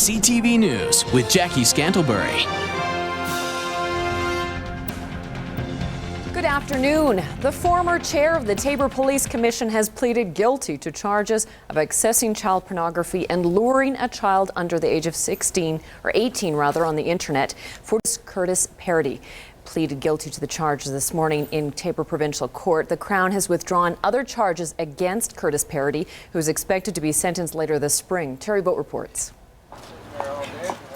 CTV News with Jackie Scantlebury. Good afternoon. The former chair of the Taber Police Commission has pleaded guilty to charges of accessing child pornography and luring a child under the age of 18 on the internet. For Curtis Paradee pleaded guilty to the charges this morning in Taber Provincial Court. The Crown has withdrawn other charges against Curtis Paradee, who is expected to be sentenced later this spring. Terry Boat reports.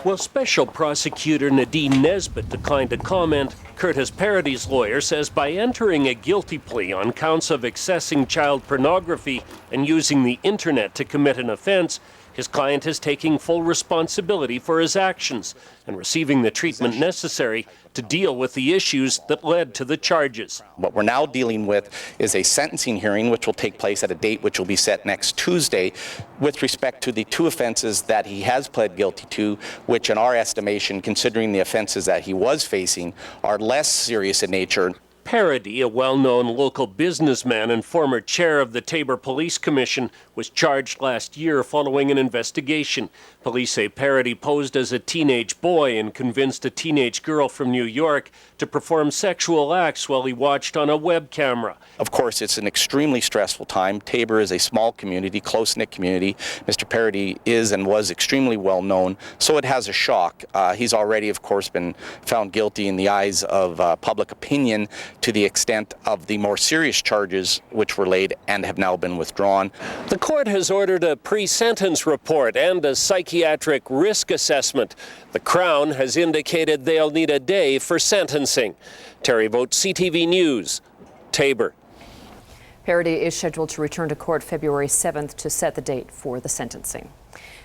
Well, Special Prosecutor Nadine Nesbitt declined to comment. Curtis Paradee's lawyer says by entering a guilty plea on counts of accessing child pornography and using the internet to commit an offense, his client is taking full responsibility for his actions and receiving the treatment necessary to deal with the issues that led to the charges. What we're now dealing with is a sentencing hearing which will take place at a date which will be set next Tuesday with respect to the two offenses that he has pled guilty to, which in our estimation, considering the offenses that he was facing, are less serious in nature. Paradee, a well-known local businessman and former chair of the Taber Police Commission, was charged last year following an investigation. Police say Paradee posed as a teenage boy and convinced a teenage girl from New York to perform sexual acts while he watched on a web camera. Of course, it's an extremely stressful time. Taber is a small community, close-knit community. Mr. Paradee is and was extremely well known, so it has a shock. He's already, of course, been found guilty in the eyes of public opinion to the extent of the more serious charges which were laid and have now been withdrawn. The court has ordered a pre-sentence report and a psychiatric risk assessment. The Crown has indicated they'll need a day for sentencing. Terry Vogt, CTV News, Taber. Paradee is scheduled to return to court February 7th to set the date for the sentencing.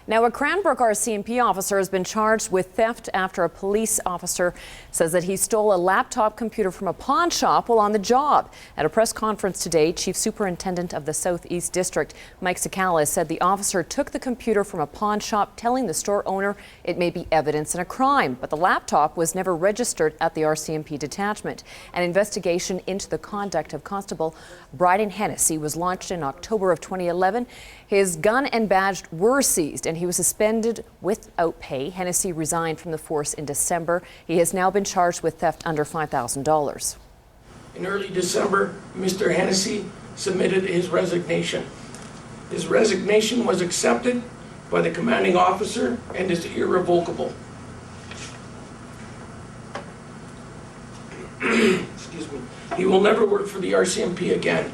Now, a Cranbrook RCMP officer has been charged with theft after a police officer says that he stole a laptop computer from a pawn shop while on the job. At a press conference today, Chief Superintendent of the Southeast District, Mike Sakala, said the officer took the computer from a pawn shop, telling the store owner it may be evidence in a crime. But the laptop was never registered at the RCMP detachment. An investigation into the conduct of Constable Bryden Hennessy was launched in October of 2011. His gun and badge were seized and he was suspended without pay. Hennessy resigned from the force in December. He has now been charged with theft under $5,000. In early December, Mr. Hennessy submitted his resignation. His resignation was accepted by the commanding officer and is irrevocable. Excuse me. He will never work for the RCMP again.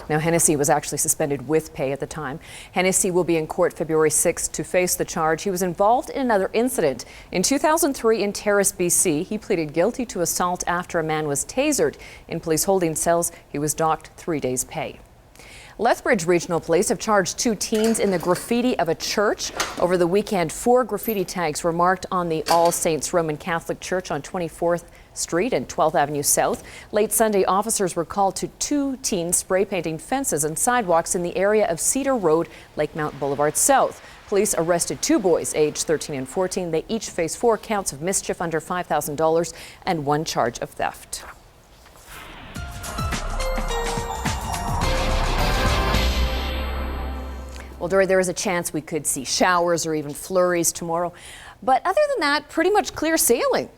Now, Hennessy was actually suspended with pay at the time. Hennessy will be in court February 6th to face the charge. He was involved in another incident. In 2003 in Terrace, BC, he pleaded guilty to assault after a man was tasered. In police holding cells, he was docked 3 days' pay. Lethbridge Regional Police have charged 2 teens in the graffiti of a church. Over the weekend, 4 graffiti tags were marked on the All Saints Roman Catholic Church on 24th Street and 12th Avenue South. Late Sunday, officers were called to 2 teens spray painting fences and sidewalks in the area of Cedar Road, Lakemount Boulevard South. Police arrested 2 boys aged 13 and 14. They each face 4 counts of mischief under $5,000 and 1 charge of theft. Well, Dory, there is a chance we could see showers or even flurries tomorrow. But other than that, pretty much clear sailing.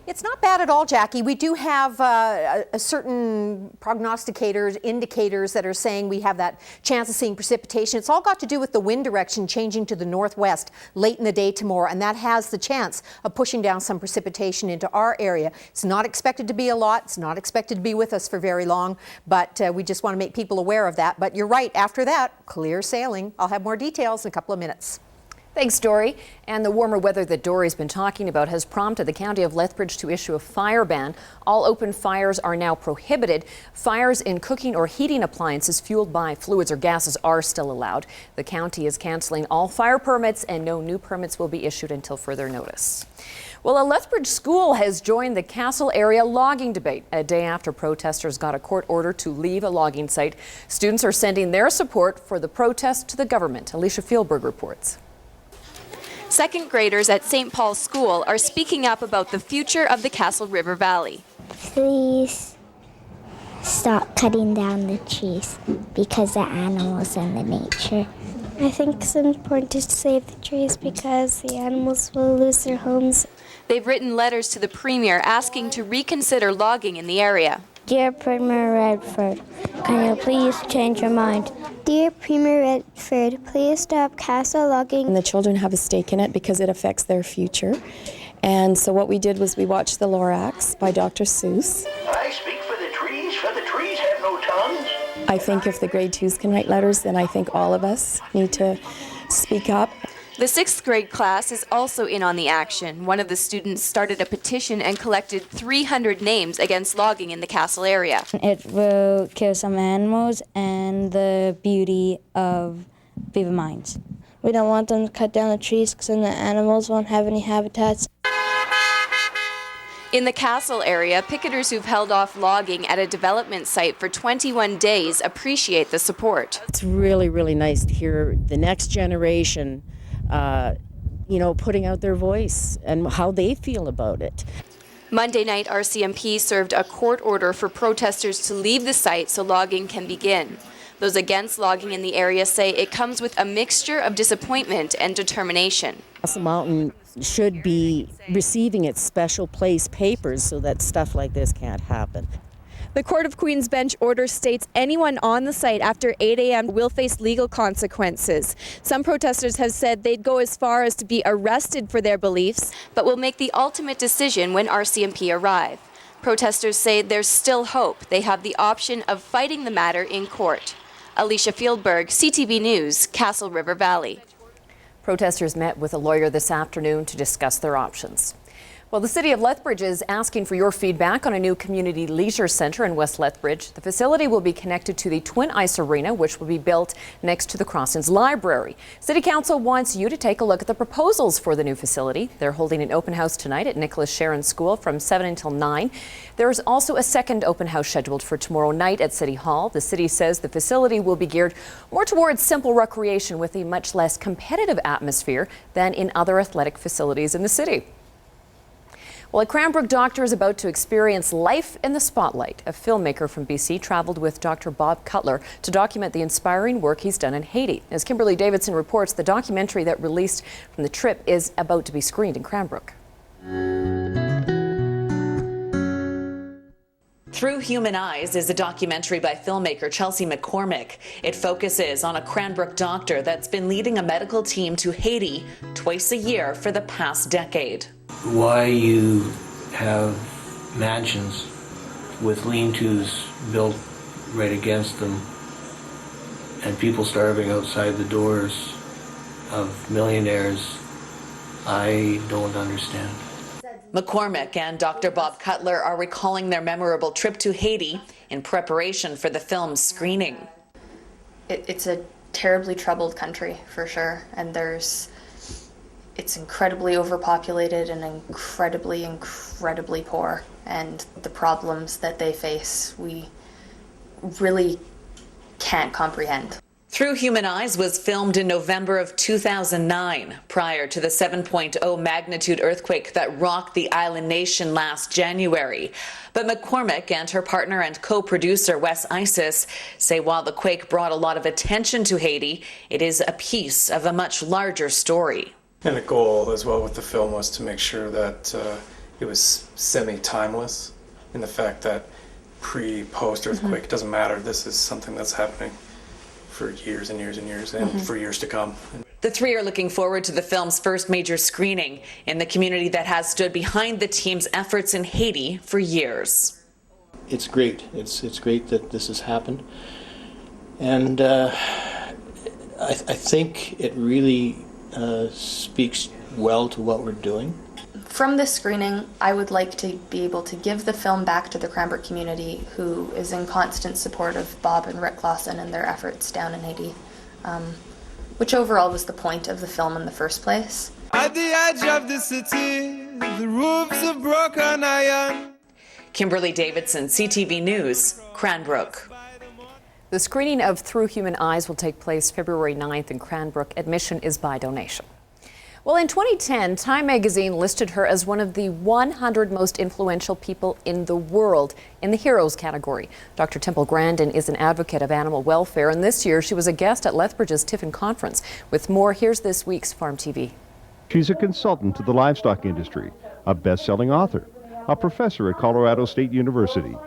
It's not bad at all, Jackie. We do have a certain prognosticators, indicators that are saying we have that chance of seeing precipitation. It's all got to do with the wind direction changing to the northwest late in the day tomorrow, and that has the chance of pushing down some precipitation into our area. It's not expected to be a lot. It's not expected to be with us for very long, but we just want to make people aware of that. But you're right, after that, clear sailing. I'll have more details in a couple of minutes. Thanks, Dory. And the warmer weather that Dory's been talking about has prompted the County of Lethbridge to issue a fire ban. All open fires are now prohibited. Fires in cooking or heating appliances fueled by fluids or gases are still allowed. The county is canceling all fire permits and no new permits will be issued until further notice. Well, a Lethbridge school has joined the Castle area logging debate a day after protesters got a court order to leave a logging site. Students are sending their support for the protest to the government. Alicia Fieldberg reports. Second graders at St. Paul's School are speaking up about the future of the Castle River Valley. Please stop cutting down the trees because the animals and the nature I think it's important to save the trees because the animals will lose their homes. They've written letters to the Premier asking to reconsider logging in the area. Dear Premier Redford, can you please change your mind? Dear Premier Redford, please stop castle logging. And the children have a stake in it because it affects their future. And so what we did was we watched The Lorax by Dr. Seuss. I speak for the trees have no tongues. I think if the grade 2s can write letters, then I think all of us need to speak up. The 6th grade class is also in on the action. One of the students started a petition and collected 300 names against logging in the castle area. It will kill some animals and the beauty of Beaver Mines. We don't want them to cut down the trees because then the animals won't have any habitats. In the castle area, picketers who've held off logging at a development site for 21 days appreciate the support. It's really, really nice to hear the next generation putting out their voice and how they feel about it. Monday night, RCMP served a court order for protesters to leave the site so logging can begin. Those against logging in the area say it comes with a mixture of disappointment and determination. Castle Mountain should be receiving its special place papers so that stuff like this can't happen. The Court of Queen's Bench order states anyone on the site after 8 a.m. will face legal consequences. Some protesters have said they'd go as far as to be arrested for their beliefs, but will make the ultimate decision when RCMP arrive. Protesters say there's still hope. They have the option of fighting the matter in court. Alicia Fieldberg, CTV News, Castle River Valley. Protesters met with a lawyer this afternoon to discuss their options. Well, the city of Lethbridge is asking for your feedback on a new community leisure center in West Lethbridge. The facility will be connected to the Twin Ice Arena, which will be built next to the Crossings Library. City Council wants you to take a look at the proposals for the new facility. They're holding an open house tonight at Nicholas Sharon School from 7 until 9. There is also a second open house scheduled for tomorrow night at City Hall. The city says the facility will be geared more towards simple recreation with a much less competitive atmosphere than in other athletic facilities in the city. Well, a Cranbrook doctor is about to experience life in the spotlight. A filmmaker from BC traveled with Dr. Bob Cutler to document the inspiring work he's done in Haiti. As Kimberly Davidson reports, the documentary that released from the trip is about to be screened in Cranbrook. Through Human Eyes is a documentary by filmmaker Chelsea McCormick. It focuses on a Cranbrook doctor that's been leading a medical team to Haiti twice a year for the past decade. Why you have mansions with lean-tos built right against them and people starving outside the doors of millionaires, I don't understand. McCormick and Dr. Bob Cutler are recalling their memorable trip to Haiti in preparation for the film's screening. It's a terribly troubled country, for sure, and it's incredibly overpopulated and incredibly poor, and the problems that they face, we really can't comprehend. Through Human Eyes was filmed in November of 2009, prior to the 7.0 magnitude earthquake that rocked the island nation last January. But McCormick and her partner and co-producer Wes Isis say while the quake brought a lot of attention to Haiti, it is a piece of a much larger story. And a goal as well with the film was to make sure that it was semi-timeless in the fact that pre-post earthquake, it doesn't matter. This is something that's happening for years and years and years and for years to come. The three are looking forward to the film's first major screening in the community that has stood behind the team's efforts in Haiti for years. It's great. It's great that this has happened. And I think it really speaks well to what we're doing. From this screening, I would like to be able to give the film back to the Cranbrook community, who is in constant support of Bob and Rick Lawson and their efforts down in Haiti, which overall was the point of the film in the first place. At the edge of the city, the roofs of broken iron. Kimberly Davidson, CTV News, Cranbrook. The screening of Through Human Eyes will take place February 9th in Cranbrook. Admission is by donation. Well, in 2010, Time magazine listed her as one of the 100 most influential people in the world in the heroes category. Dr. Temple Grandin is an advocate of animal welfare, and this year she was a guest at Lethbridge's Tiffin Conference. With more, here's this week's Farm TV. She's a consultant to the livestock industry, a best-selling author, a professor at Colorado State University.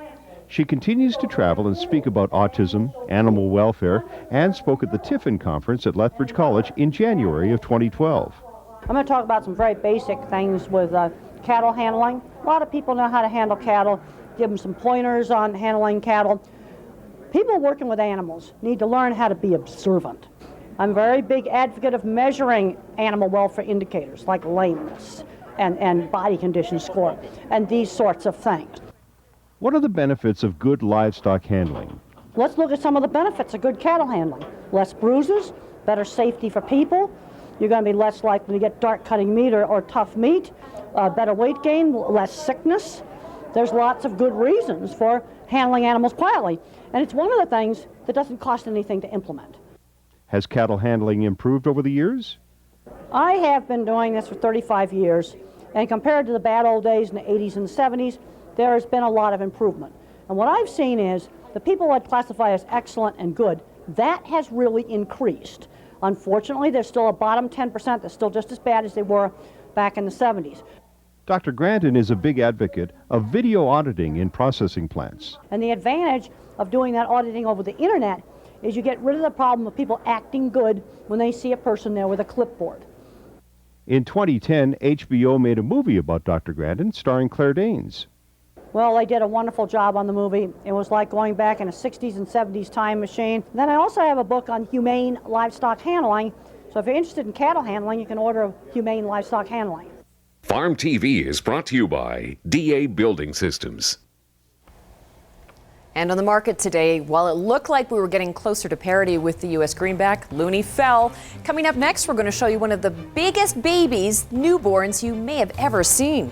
She continues to travel and speak about autism, animal welfare, and spoke at the Tiffin Conference at Lethbridge College in January of 2012. I'm going to talk about some very basic things with cattle handling. A lot of people know how to handle cattle, give them some pointers on handling cattle. People working with animals need to learn how to be observant. I'm a very big advocate of measuring animal welfare indicators like lameness and body condition score and these sorts of things. What are the benefits of good livestock handling? Let's look at some of the benefits of good cattle handling. Less bruises, better safety for people. You're going to be less likely to get dark cutting meat or tough meat, better weight gain, less sickness. There's lots of good reasons for handling animals quietly. And it's one of the things that doesn't cost anything to implement. Has cattle handling improved over the years? I have been doing this for 35 years, and compared to the bad old days in the 80s and the 70s, there has been a lot of improvement. And what I've seen is the people I'd classify as excellent and good, that has really increased. Unfortunately, there's still a bottom 10% that's still just as bad as they were back in the 70s. Dr. Grandin is a big advocate of video auditing in processing plants. And the advantage of doing that auditing over the internet is you get rid of the problem of people acting good when they see a person there with a clipboard. In 2010, HBO made a movie about Dr. Grandin starring Claire Danes. Well, they did a wonderful job on the movie. It was like going back in a 60s and 70s time machine. Then I also have a book on humane livestock handling. So if you're interested in cattle handling, you can order humane livestock handling. Farm TV is brought to you by DA Building Systems. And on the market today, while it looked like we were getting closer to parity with the U.S. greenback, Looney fell. Coming up next, we're going to show you one of the biggest babies, newborns, you may have ever seen.